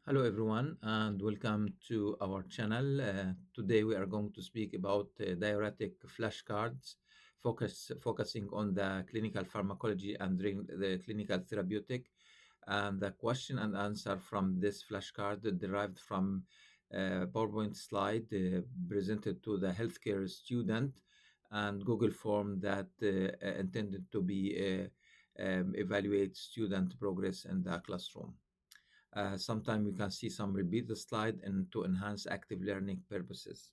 Hello everyone and welcome to our channel. Today we are going to speak about diuretic flashcards, focusing on the clinical pharmacology and the clinical therapeutic. And the question and answer from this flashcard derived from a PowerPoint slide presented to the healthcare student and Google form that intended to be evaluate student progress in the classroom. Sometimes we can see some repeat the slide and to enhance active learning purposes.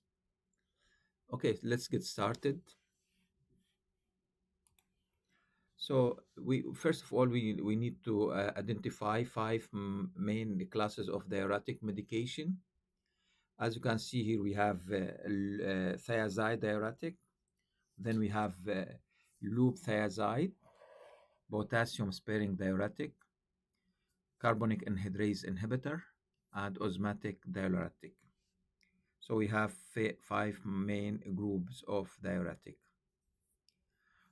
Okay, let's get started. So we first of all we need to identify five main classes of diuretic medication. As you can see here, we have thiazide diuretic, then we have loop thiazide, potassium-sparing diuretic, carbonic anhydrase inhibitor, and osmotic diuretic. So we have five main groups of diuretic.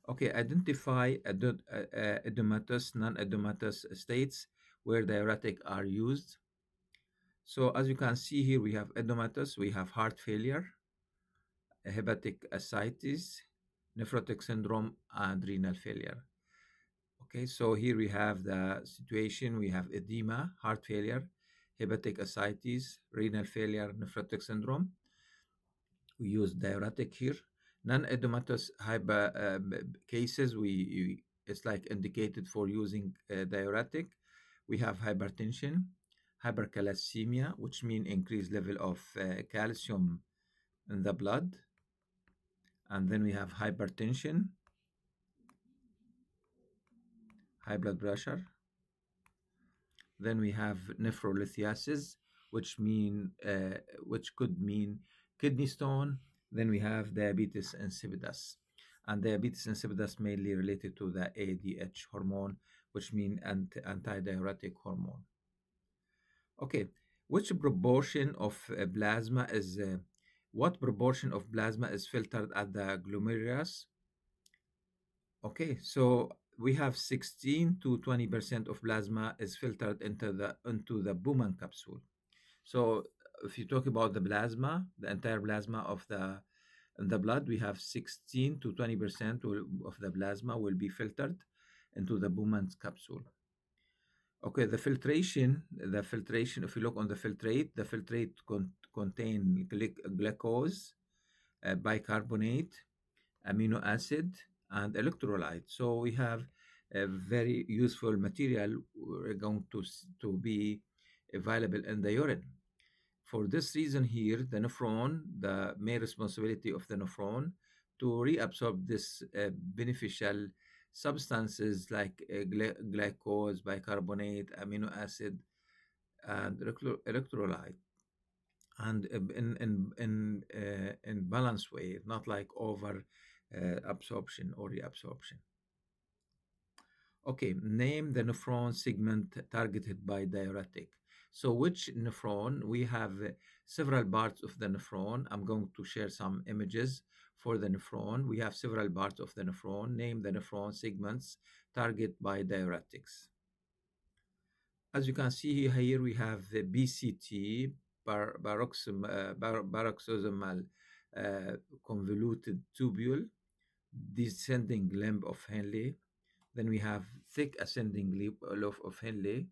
Okay, identify edematous, non-edematous states where diuretic are used. So as you can see here, we have edematous, we have heart failure, hepatic ascites, nephrotic syndrome, and renal failure. Okay, so here we have the situation. We have edema, heart failure, hepatic ascites, renal failure, nephrotic syndrome. We use diuretic here. Non-edematous cases, it's like indicated for using diuretic. We have hypertension, hypercalcemia, which mean increased level of calcium in the blood. And then we have hypertension, high blood pressure. Then we have nephrolithiasis, which could mean kidney stone. Then we have diabetes insipidus, and diabetes insipidus mainly related to the ADH hormone, which means antidiuretic hormone. Okay, which proportion of plasma is what proportion of plasma is filtered at the glomerulus? Okay, so we have 16 to 20% of plasma is filtered into the Bowman capsule. So if you talk about the plasma, the entire plasma of the blood, we have 16 to 20% of the plasma will be filtered into the Bowman's capsule. Okay, the filtration, if you look on the filtrate contain glucose, bicarbonate, amino acid, and electrolyte. So we have a very useful material going to be available in the urine. For this reason here, the nephron, the main responsibility of the nephron to reabsorb this beneficial substances like glucose, bicarbonate, amino acid, and electrolyte, and in balanced way, not like over absorption or reabsorption. Okay, name the nephron segment targeted by diuretic. So which nephron? We have several parts of the nephron. I'm going to share some images for the nephron. We have several parts of the nephron. Name the nephron segments targeted by diuretics. As you can see here, we have the BCT, paroxysmal convoluted tubule, descending limb of Henle. Then we have thick ascending loop of Henle,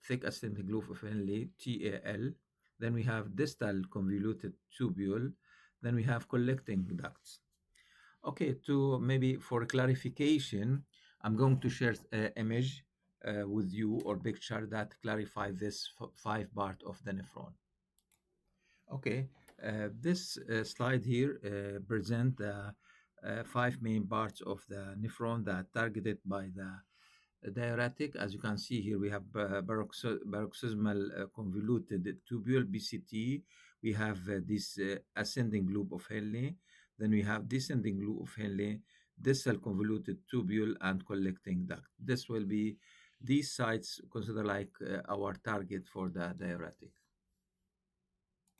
thick ascending loop of Henle, TAL. Then we have distal convoluted tubule. Then we have collecting ducts. Okay, to maybe for clarification, I'm going to share an image with you or picture that clarify this five part of the nephron. Okay, this slide here present the five main parts of the nephron that targeted by the diuretic. As you can see here, we have paroxysmal convoluted tubule, BCT. We have this ascending loop of Henle. Then we have descending loop of Henle, distal convoluted tubule, and collecting duct. This will be these sites considered like our target for the diuretic.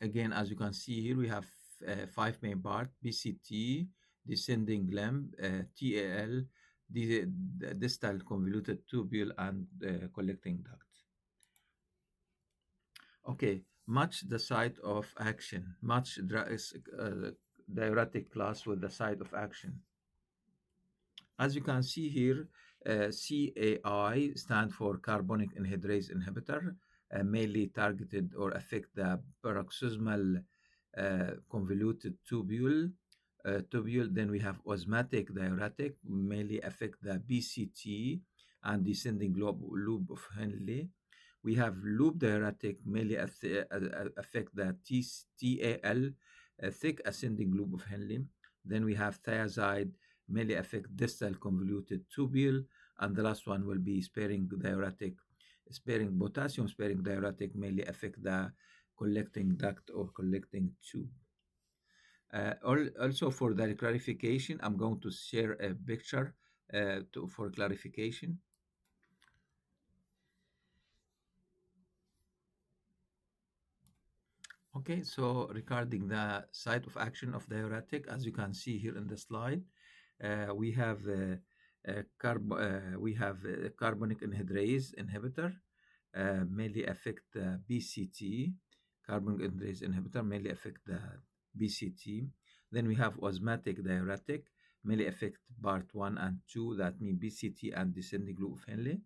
Again, as you can see here, we have five main parts: BCT, descending limb, TAL, the distal convoluted tubule and collecting duct. Okay, match the site of action. Match diuretic class with the site of action. As you can see here, CAI stand for carbonic anhydrase inhibitor, mainly targeted or affect the paroxysmal convoluted tubule. Then we have osmotic diuretic, mainly affect the BCT and descending loop of Henle. We have loop diuretic, mainly affect the TAL, thick ascending loop of Henle. Then we have thiazide, mainly affect distal convoluted tubule, and the last one will be sparing potassium sparing diuretic, mainly affect the collecting duct or collecting tube. Also for the clarification, I'm going to share a picture for clarification. Okay, so regarding the site of action of diuretic, as you can see here in the slide, we have carbonic anhydrase inhibitor, mainly affect the BCT. Carbonic anhydrase inhibitor mainly affect the BCT. Then we have osmotic diuretic, mainly affect part 1 and 2, that mean BCT and descending loop of Henle.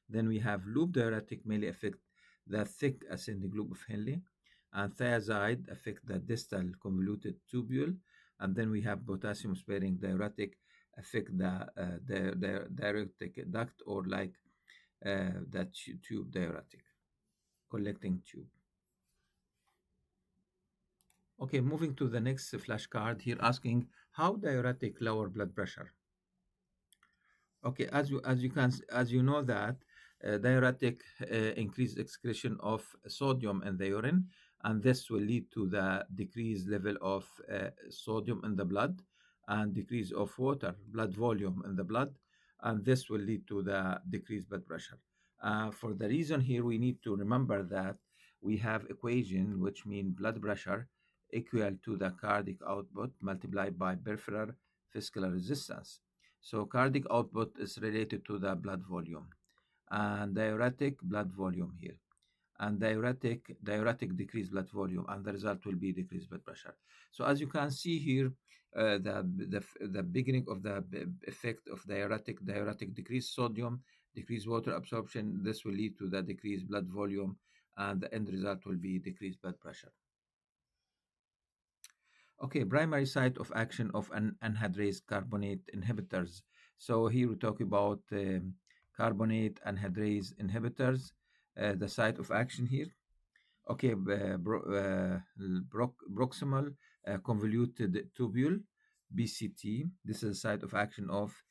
Then we have loop diuretic, mainly affect the thick ascending loop of Henle, and thiazide affect the distal convoluted tubule. And then we have potassium sparing diuretic affect the diuretic duct, or like the tube diuretic, collecting tube. Okay, moving to the next flashcard here, asking how diuretic lower blood pressure. Okay, as you know that diuretic increase excretion of sodium in the urine, and this will lead to the decreased level of sodium in the blood and decrease of water blood volume in the blood, and this will lead to the decreased blood pressure. For the reason here, we need to remember that we have equation which mean blood pressure equal to the cardiac output multiplied by peripheral fiscal resistance. So cardiac output is related to the blood volume, and diuretic blood volume here. And diuretic decrease blood volume, and the result will be decreased blood pressure. So as you can see here, the beginning of the effect of diuretic decrease sodium, decrease water absorption. This will lead to the decreased blood volume, and the end result will be decreased blood pressure. Okay, primary site of action of an anhydrase carbonate inhibitors. So here we talk about carbonate anhydrase inhibitors, the site of action here. Okay, proximal convoluted tubule, BCT. This is the site of action of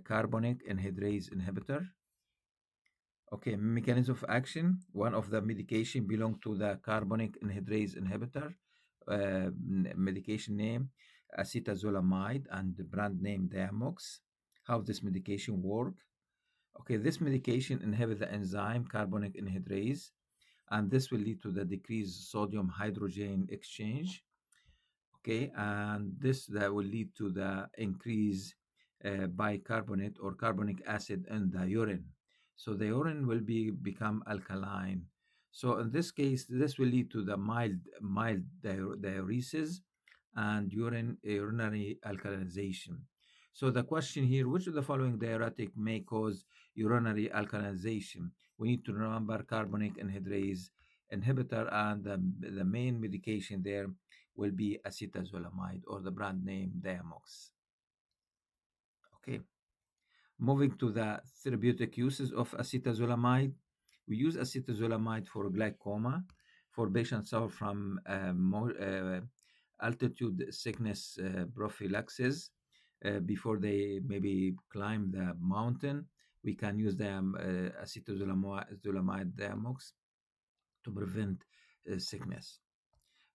carbonic anhydrase inhibitor. Okay, mechanism of action. One of the medication belong to the carbonic anhydrase inhibitor. Medication name acetazolamide and the brand name Diamox. How this medication work? Okay, this medication inhibits the enzyme carbonic anhydrase, and this will lead to the decreased sodium hydrogen exchange. Okay, and this that will lead to the increase bicarbonate or carbonic acid in the urine. So the urine will become alkaline. So in this case, this will lead to the mild diuresis and urinary alkalization. So the question here, which of the following diuretic may cause urinary alkalization? We need to remember carbonic anhydrase inhibitor, and the main medication there will be acetazolamide, or the brand name Diamox. Okay. Moving to the therapeutic uses of acetazolamide, we use acetazolamide for glaucoma, for patients suffer from altitude sickness prophylaxis before they maybe climb the mountain. We can use the acetazolamide Diamox to prevent sickness.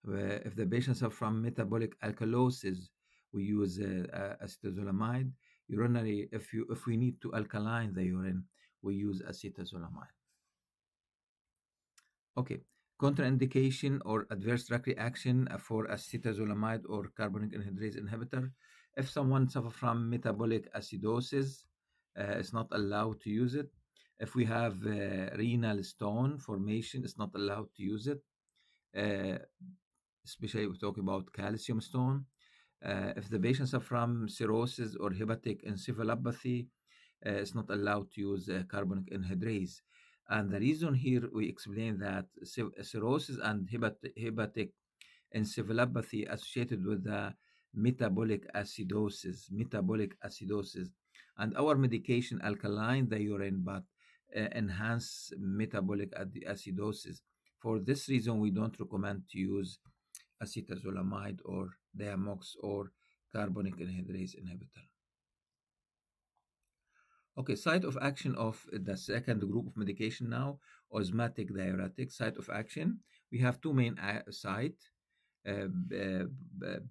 If the patients are from metabolic alkalosis, we use acetazolamide. Urinary, if we need to alkaline the urine, we use acetazolamide. Okay, contraindication or adverse drug reaction for acetazolamide or carbonic anhydrase inhibitor. If someone suffers from metabolic acidosis, it's not allowed to use it. If we have renal stone formation, it's not allowed to use it, uh, especially if we're talking about calcium stone. If the patients are from cirrhosis or hepatic encephalopathy, it's not allowed to use carbonic anhydrase. And the reason here we explain that cirrhosis and hepatic encephalopathy associated with the metabolic acidosis, and our medication alkaline the urine but enhance metabolic acidosis. For this reason, we don't recommend to use acetazolamide or Diamox or carbonic anhydrase inhibitor. Okay, site of action of the second group of medication now, osmotic diuretic. Site of action, we have two main site,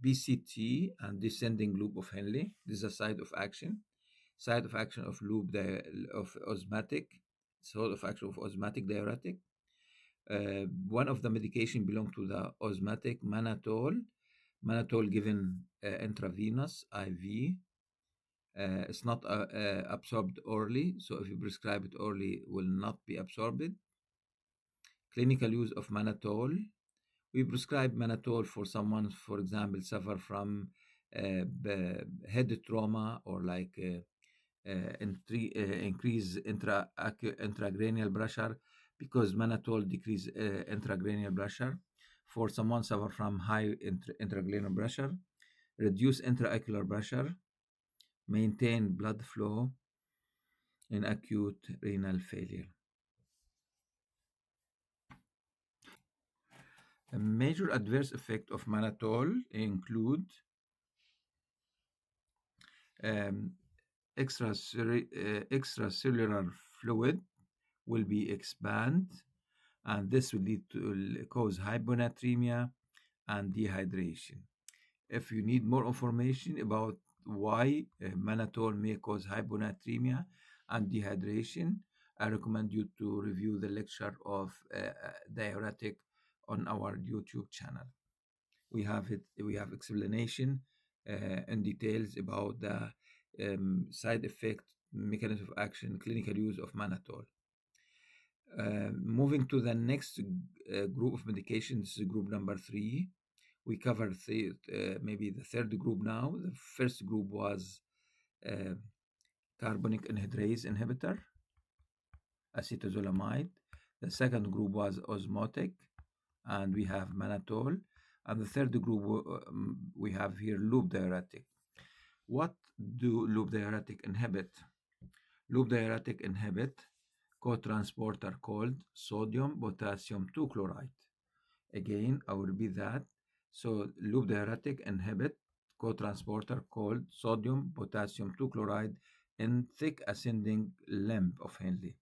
BCT and descending loop of Henle. This is a site of action. Site of action of of osmotic, site of action of osmotic diuretic. One of the medication belong to the osmotic mannitol. Mannitol given intravenous IV. It's not absorbed orally, so if you prescribe it orally, will not be absorbed. Clinical use of mannitol. We prescribe mannitol for someone, for example, suffer from head trauma or like increase intracranial pressure, because mannitol decrease intracranial pressure. For someone suffer from high intracranial pressure, reduce intraocular pressure, maintain blood flow in acute renal failure. A major adverse effect of mannitol include um, extracellular fluid will be expand, and this will lead to cause hyponatremia and dehydration. If you need more information about why mannitol may cause hyponatremia and dehydration, I recommend you to review the lecture of diuretic on our YouTube channel. We have it. We have explanation and details about the side effect, mechanism of action, clinical use of mannitol. Moving to the next group of medications, group number 3. We covered maybe the third group now. The first group was carbonic anhydrase inhibitor, acetazolamide. The second group was osmotic, and we have mannitol. And the third group we have here loop diuretic. What do loop diuretic inhibit? Loop diuretic inhibit co-transporter called sodium potassium 2 chloride. Again, I will repeat that. So loop diuretic inhibit co-transporter called sodium potassium 2 chloride in thick ascending limb of Henle.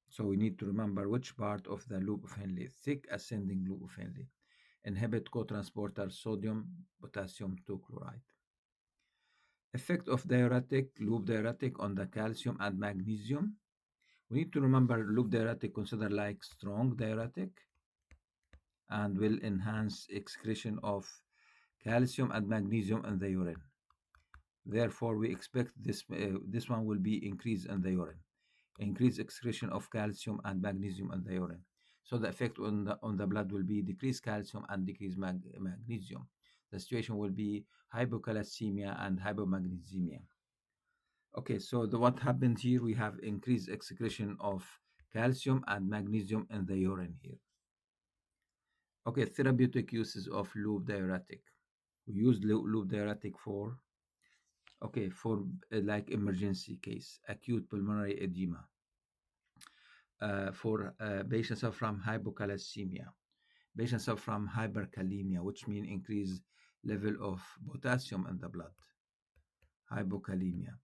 So we need to remember which part of the loop of Henle, thick ascending loop of Henle. Inhibit co-transporter sodium potassium 2 chloride. Effect of diuretic, loop diuretic on the calcium and magnesium. We need to remember loop diuretic considered like strong diuretic and will enhance excretion of calcium and magnesium in the urine. Therefore, we expect this one will be increased in the urine, increased excretion of calcium and magnesium in the urine. So the effect on the blood will be decreased calcium and decreased magnesium. The situation will be hypocalcemia and hypomagnesemia. Okay, so what happened here? We have increased excretion of calcium and magnesium in the urine here. Okay, therapeutic uses of loop diuretic. We use loop diuretic for like emergency case, acute pulmonary edema. For patients suffer from hypocalcemia. Patients suffer from hypercalcemia, which means increased level of potassium in the blood. Hypokalemia.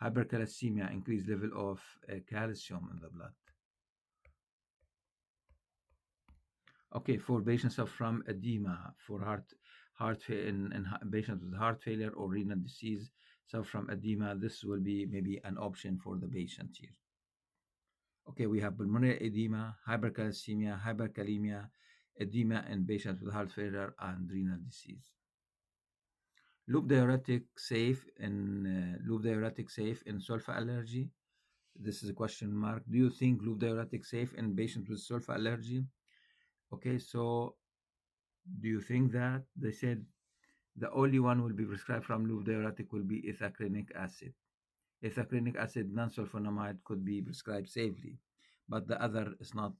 Hypercalcemia, increased level of calcium in the blood. Okay, for patients from edema, for in patients with heart failure or renal disease, suffer from edema, this will be maybe an option for the patient here. Okay, we have pulmonary edema, hypercalcemia, hyperkalemia, edema in patients with heart failure and renal disease. Loop diuretic safe in sulfa allergy? This is a question mark. Do you think loop diuretic safe in patients with sulfa allergy? Okay, so do you think that? They said the only one will be prescribed from loop diuretic will be ethacrinic acid. Ethacrinic acid non-sulfonamide could be prescribed safely, but the other is not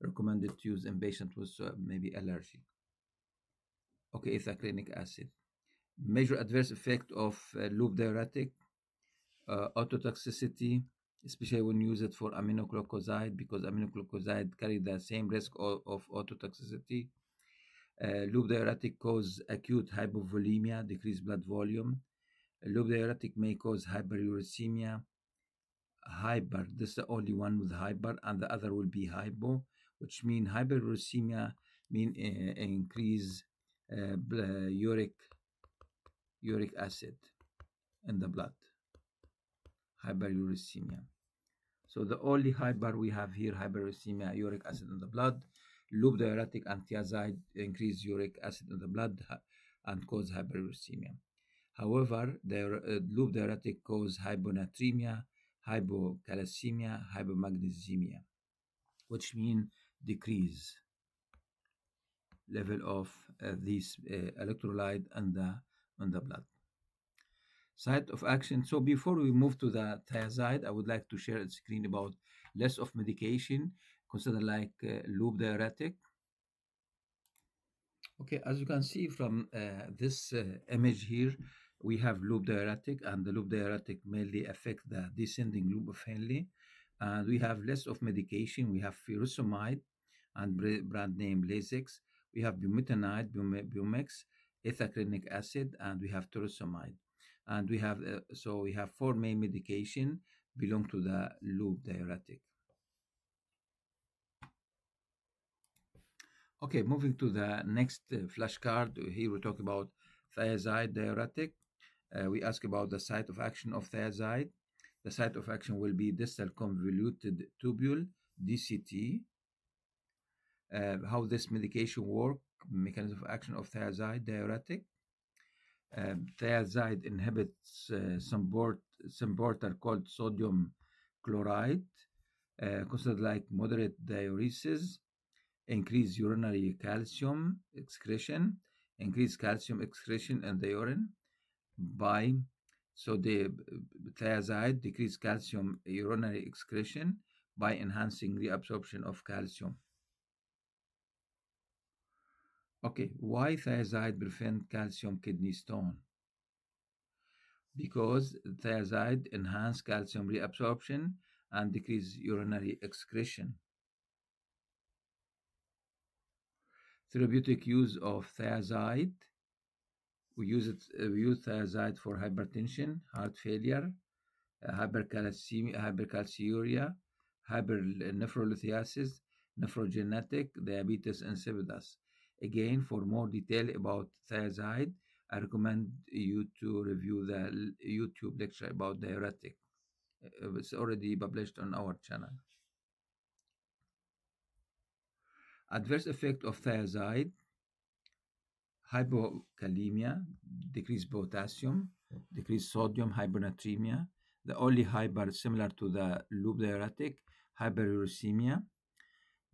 recommended to use in patients with maybe allergy. Okay, ethacrinic acid. Major adverse effect of loop diuretic, ototoxicity, especially when you use it for aminoglycoside, because aminoglycoside carry the same risk of ototoxicity. Loop diuretic cause acute hypovolemia, decreased blood volume. Loop diuretic may cause hyperuricemia. Hyper, this is the only one with hyper, and the other will be hypo, which mean hyperuricemia mean increase uric acid in the blood, hyperuricemia. So the only hyper we have here, hyperuricemia, uric acid in the blood. Loop diuretic and thiazide increase uric acid in the blood and cause hyperuricemia. However, the loop diuretic cause hyponatremia, hypocalcemia, hypomagnesemia, which mean decrease level of these electrolyte in the blood. Site of action. So before we move to the thiazide, I would like to share a screen about list of medication considered like loop diuretic. Okay, as you can see from this image here, we have loop diuretic, and the loop diuretic mainly affect the descending loop of Henle. And we have list of medication. We have furosemide and brand name Lasix. We have bumetanide, Bumex, ethacrinic acid, and we have torsemide. And we have so we have four main medication belong to the loop diuretic. Okay, moving to the next flashcard. Here we talk about thiazide diuretic. We ask about the site of action of thiazide. The site of action will be distal convoluted tubule, DCT. How this medication work, mechanism of action of thiazide diuretic. Thiazide inhibits some porter called sodium chloride, considered like moderate diuresis, increase urinary calcium excretion, increase calcium excretion in the urine by, so the thiazide decrease calcium urinary excretion by enhancing reabsorption of calcium. Okay, why thiazide prevent calcium kidney stone? Because thiazide enhance calcium reabsorption and decrease urinary excretion. Therapeutic use of thiazide. We use thiazide for hypertension, heart failure, hypercalciuria, hypernephrolithiasis, nephrogenetic, diabetes insipidus. Again, for more detail about thiazide, I recommend you to review the YouTube lecture about diuretic. It's already published on our channel. Adverse effect of thiazide: hypokalemia, decreased potassium, decreased sodium, hyponatremia. The only hyper similar to the loop diuretic, hyperuricemia.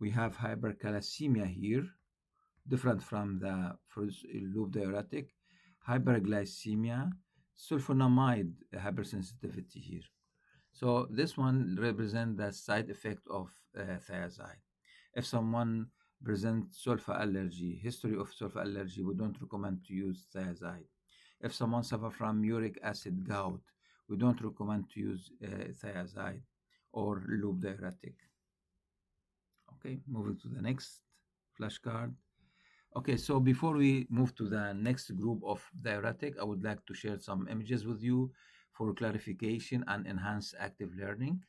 We have hypercalcemia here, different from the first loop diuretic. Hyperglycemia, sulfonamide hypersensitivity here. So this one represents the side effect of thiazide. If someone presents sulfa allergy, history of sulfa allergy, we don't recommend to use thiazide. If someone suffers from uric acid gout, we don't recommend to use thiazide or loop diuretic. Okay, moving to the next flashcard. Okay, so before we move to the next group of diuretic, I would like to share some images with you for clarification and enhance active learning.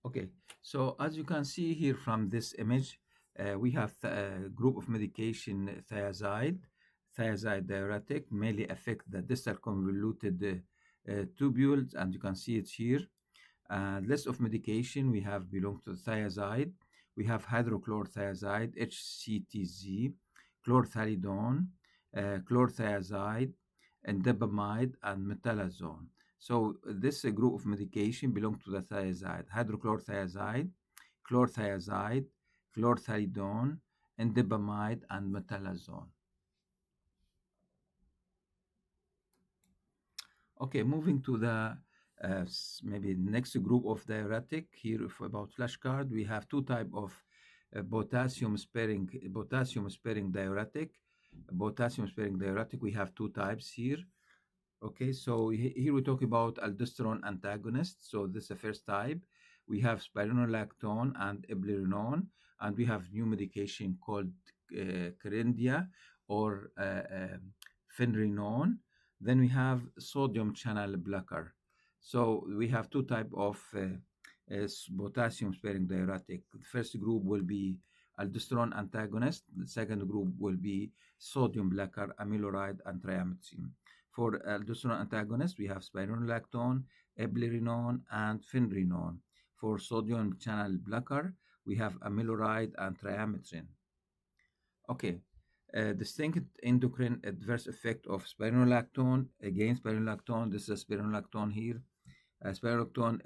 Okay, so as you can see here from this image, we have a group of medication thiazide diuretic, mainly affect the distal convoluted tubules, and you can see it here. List of medication we have belong to thiazide. We have hydrochlorothiazide, HCTZ, chlorthalidone, chlorothiazide, indapamide, and metalazone. So this group of medication belong to the thiazide: hydrochlorothiazide, chlorothiazide, chlorthalidone, indapamide, and metalazone. Okay, moving to the maybe next group of diuretic here about flashcard, we have two type of potassium sparing diuretic. Potassium sparing diuretic, we have two types here. Okay, so here we talk about aldosterone antagonists. So this is the first type. We have spironolactone and eplerenone, and we have new medication called Carindia or Finrenone. Then we have sodium channel blocker. So we have two type of potassium sparing diuretic. The first group will be aldosterone antagonist. The second group will be sodium blocker, amiloride, and triamcinolone. For aldosterone antagonist, we have spironolactone, eplerenone, and finrenone. For sodium channel blocker, we have amiloride and triamcinolone. Okay, distinct endocrine adverse effect of spironolactone. Again, spironolactone, this is spironolactone here. Spironolactone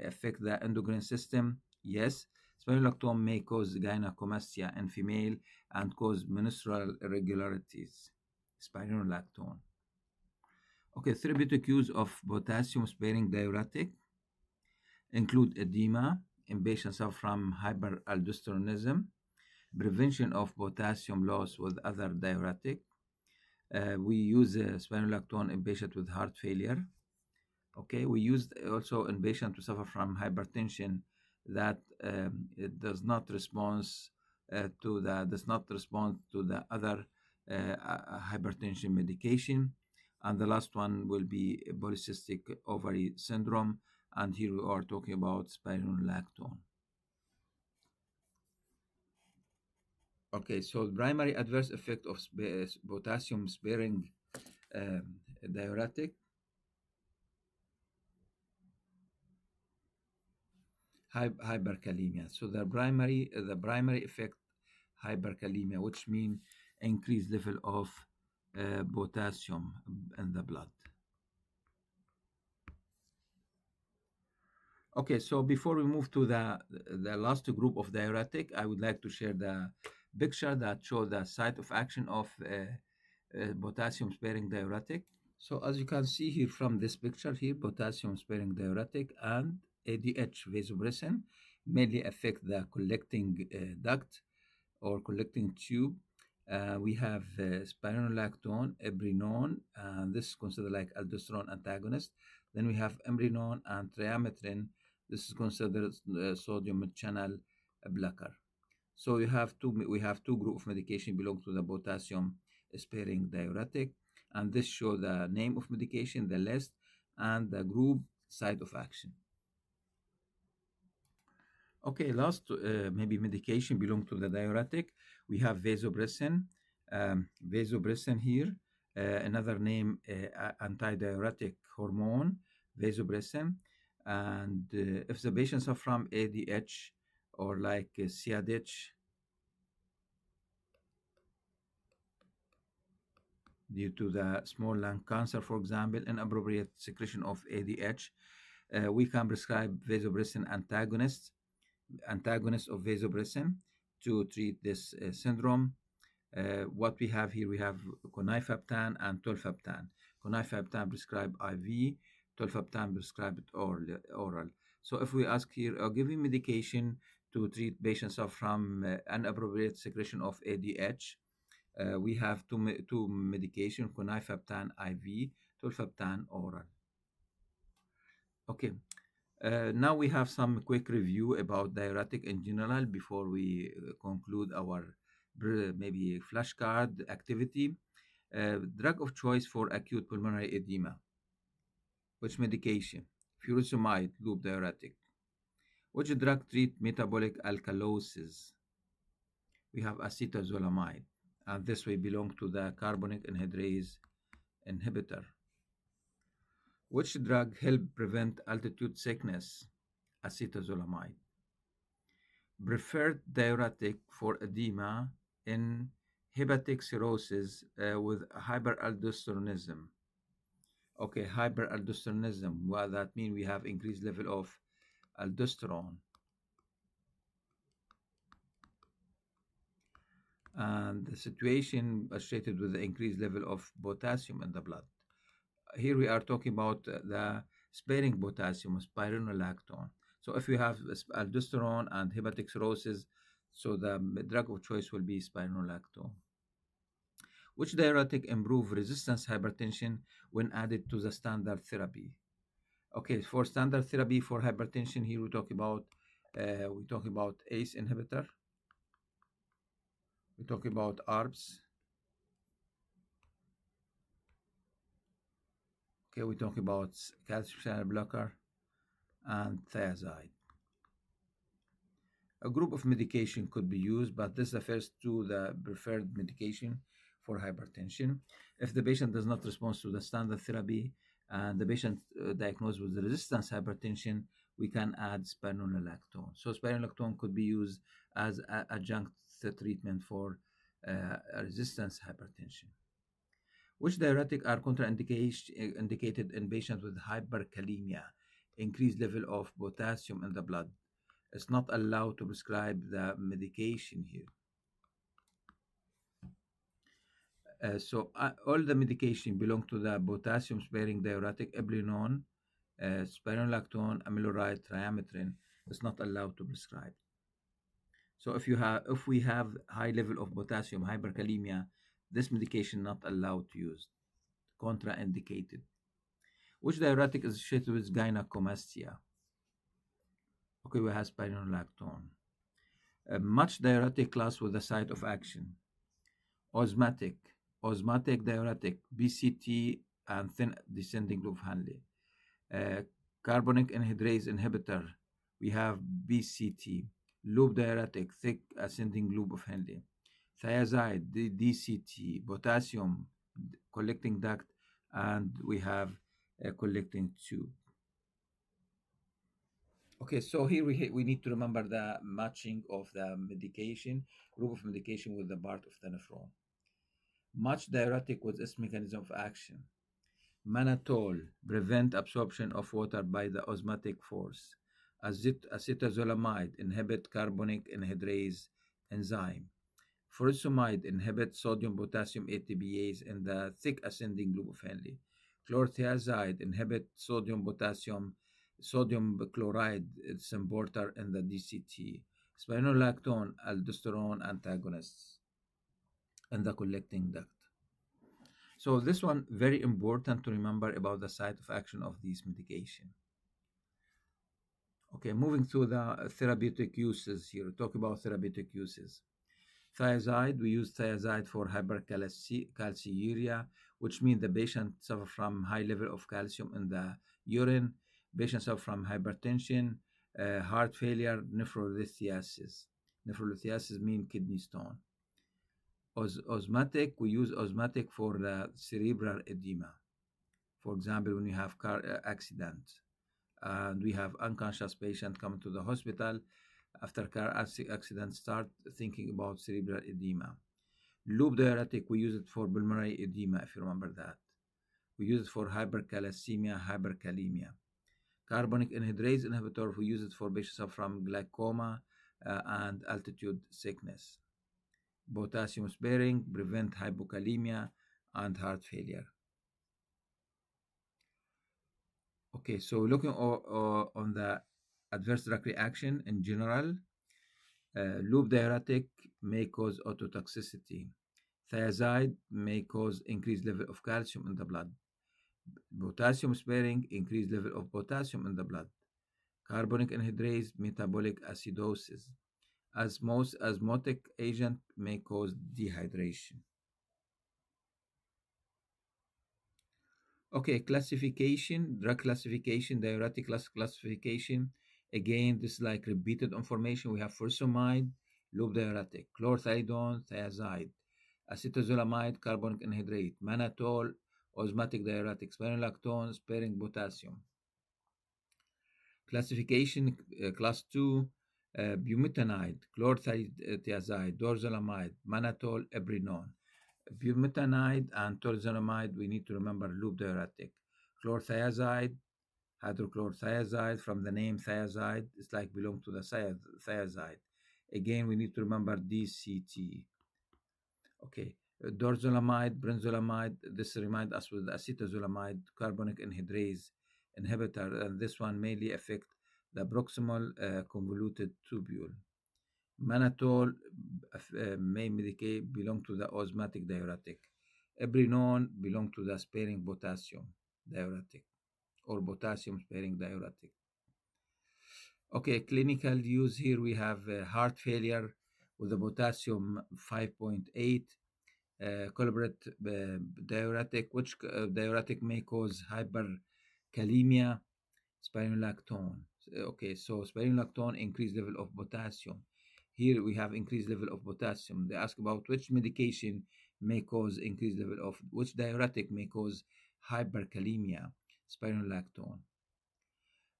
affect the endocrine system. Yes, spironolactone may cause gynecomastia in female and cause menstrual irregularities. Spironolactone. Okay, therapeutic use of potassium-sparing diuretic include edema in patients suffering from hyperaldosteronism, prevention of potassium loss with other diuretic. We use spironolactone in patients with heart failure. Okay, we used also in patients who suffer from hypertension that it does not respond to the other hypertension medication. And the last one will be polycystic ovary syndrome, and here we are talking about spironolactone. Okay, so primary adverse effect of potassium sparing diuretic: hyperkalemia. So the primary effect, hyperkalemia, which means increased level of potassium in the blood. Okay, so before we move to the last group of diuretic, I would like to share the picture that shows the site of action of potassium-sparing diuretic. So as you can see here from this picture here, potassium-sparing diuretic and ADH vasopressin mainly affect the collecting duct or collecting tube. We have spironolactone, eplerenone, and this is considered like aldosterone antagonist. Then we have eplerenone and triamcinolone. This is considered sodium channel blocker. So we have two group of medication belong to the potassium sparing diuretic, and this show the name of medication, the list, and the group site of action. Okay, last maybe medication belong to the diuretic. We have vasopressin. Vasopressin here, another name, antidiuretic hormone, vasopressin. And if the patients are from ADH or like CADH due to the small lung cancer, for example, inappropriate secretion of ADH, we can prescribe vasopressin antagonists of vasopressin to treat this syndrome. What we have here, we have conifaptan and tolfaptan. Conifaptan prescribed IV, tolfaptan prescribed oral. So if we ask here, giving medication to treat patients from inappropriate secretion of ADH, we have two medication, conifaptan IV, tolfaptan oral. Okay. Now we have some quick review about diuretic in general before we conclude our maybe flashcard activity. Drug of choice for acute pulmonary edema. Which medication? Furosemide, loop diuretic. Which drug treat metabolic alkalosis? We have acetazolamide, and this way belong to the carbonic anhydrase inhibitor. Which drug help prevent altitude sickness? Acetazolamide. Preferred diuretic for edema in hepatic cirrhosis with hyperaldosteronism. Okay, hyperaldosteronism. What that means, we have increased level of aldosterone, and the situation associated with the increased level of potassium in the blood. Here we are talking about the sparing potassium, spironolactone. So if you have aldosterone and hepatic cirrhosis, so the drug of choice will be spironolactone. Which diuretic improve resistance hypertension when added to the standard therapy? Okay, for standard therapy for hypertension, here we talk about ACE inhibitor, we talk about ARBs, okay, we talk about calcium channel blocker and thiazide. A group of medication could be used, but this refers to the preferred medication for hypertension. If the patient does not respond to the standard therapy and the patient diagnosed with resistance hypertension, we can add spironolactone. So spironolactone could be used as adjunct treatment for resistance hypertension. Which diuretic are contraindicated in patients with hyperkalemia, increased level of potassium in the blood? It's not allowed to prescribe the medication here. All the medication belong to the potassium-sparing diuretic, eplerenone, spironolactone, amiloride, triametrin. It's not allowed to prescribe. So if we have high level of potassium, hyperkalemia, this medication not allowed to use, contraindicated. Which diuretic is associated with gynecomastia? Okay, we have spironolactone. Much diuretic class with the site of action. Osmotic diuretic, BCT, and thin descending loop of Henle. Carbonic anhydrase inhibitor, we have BCT. Loop diuretic, thick ascending loop of Henle. Thiazide, DCT. Potassium, collecting duct, and we have a collecting tube. Okay, so here we need to remember the matching of the medication, group of medication with the part of the nephron. Much diuretic with its mechanism of action. Mannitol prevent absorption of water by the osmotic force. Acetazolamide inhibit carbonic anhydrase enzyme. Furosemide inhibit sodium potassium ATPase in the thick ascending loop of Henle. Chlorothiazide inhibit sodium chloride importer in the DCT. Spironolactone aldosterone antagonists in the collecting duct. So this one very important to remember about the site of action of these medication. Okay, moving to the therapeutic uses here. Talk about therapeutic uses. Thiazide, we use thiazide for hypercalciuria, which means the patient suffer from high level of calcium in the urine. Patients suffer from hypertension, heart failure, nephrolithiasis. Nephrolithiasis means kidney stone. Osmotic, we use osmotic for the cerebral edema. For example, when you have car accident and we have unconscious patient come to the hospital after car accident, start thinking about cerebral edema. Loop diuretic, we use it for pulmonary edema, if you remember that. We use it for hypercalcemia, hyperkalemia. Carbonic anhydrase inhibitor, we use it for patients from glaucoma and altitude sickness. Potassium sparing, prevent hypokalemia and heart failure. Okay, so looking on the adverse drug reaction in general, loop diuretic may cause ototoxicity. Thiazide may cause increased level of calcium in the blood. Potassium sparing, increased level of potassium in the blood. Carbonic anhydrase, metabolic acidosis. As most osmotic agent may cause dehydration. Okay, classification, drug classification, diuretic classification. Again, this is like repeated information. We have furosemide, loop diuretic, chlorthalidone, thiazide, acetazolamide, carbonic anhydrate, mannitol, osmotic diuretic, spironolactone, sparing potassium. Classification, class 2, Bumetanide, chlorothiazide, dorzolamide, mannitol, eprinone. Bumetanide and torzolamide, we need to remember loop diuretic. Chlorothiazide, hydrochlorothiazide, from the name thiazide, it's like belong to the thiazide. Again, we need to remember DCT. Okay, dorzolamide, brenzolamide, this remind us with acetazolamide, carbonic anhydrase inhibitor, and this one mainly affect the proximal convoluted tubule. Mannitol may medicate belong to the osmotic diuretic. Eprinone belong to the sparing potassium diuretic or potassium sparing diuretic. Okay, clinical use here we have heart failure with the potassium 5.8, collaborate diuretic, which diuretic may cause hypercalemia, spironolactone. Okay, so spironolactone increased level of potassium. Here we have increased level of potassium. They ask about which medication may cause increased level of, which diuretic may cause hypercalemia, spironolactone.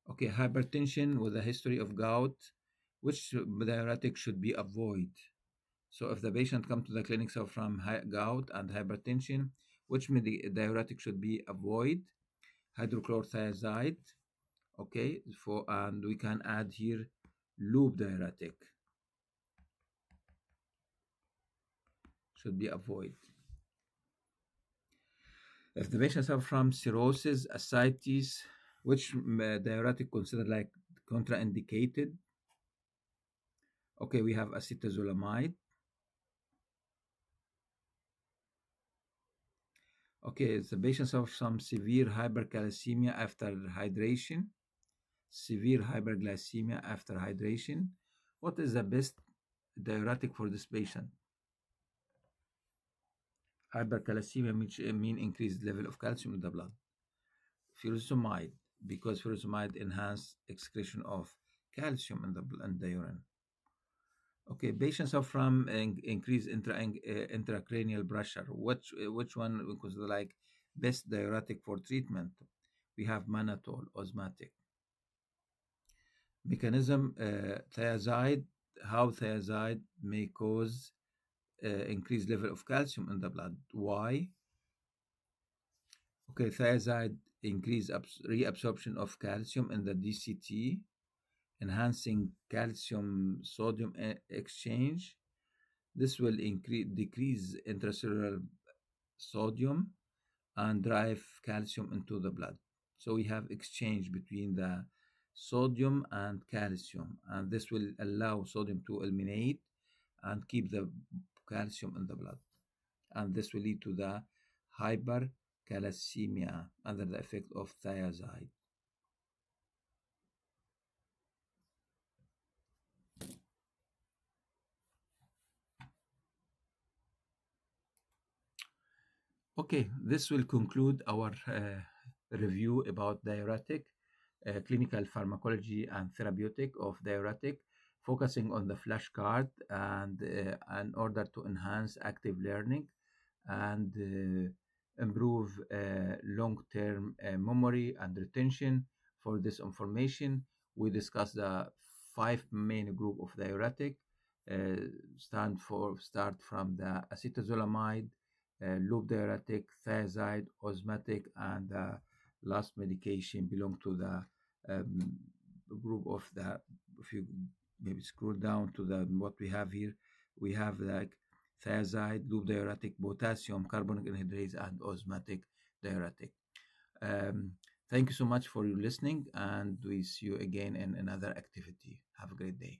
Okay, hypertension with a history of gout, which diuretic should be avoided? So if the patient come to the clinic so from gout and hypertension, which diuretic should be avoided? Hydrochlorothiazide. Okay, for and we can add here loop diuretic should be avoided. If the patient suffer from cirrhosis, ascites, which diuretic considered like contraindicated? Okay, we have acetazolamide. Okay, the patient suffer from severe hypercalcemia after hydration. Severe hyperglycemia after hydration. What is the best diuretic for this patient? Hypercalcemia mean increased level of calcium in the blood. Furosemide, because furosemide enhance excretion of calcium in the urine. Okay, patients suffer from increased intracranial pressure. Which one we consider like best diuretic for treatment? We have mannitol, osmotic. Mechanism, thiazide, how thiazide may cause increased level of calcium in the blood. Why? Okay, thiazide increase reabsorption of calcium in the DCT, enhancing calcium sodium exchange. This will decrease intracellular sodium and drive calcium into the blood. So we have exchange between the sodium and calcium, and this will allow sodium to eliminate and keep the calcium in the blood. And this will lead to the hypercalcemia under the effect of thiazide. Okay, this will conclude our review about diuretic, clinical pharmacology and therapeutic of diuretic, focusing on the flashcard and in order to enhance active learning and improve long-term memory and retention. For this information, we discussed the five main group of diuretic. Start from the acetazolamide, loop diuretic, thiazide, osmotic, and the last medication belong to the group of the. If you maybe scroll down to the what we have here, we have like thiazide, loop diuretic, potassium, carbonic anhydrase, and osmotic diuretic. Thank you so much for your listening, and we see you again in another activity. Have a great day.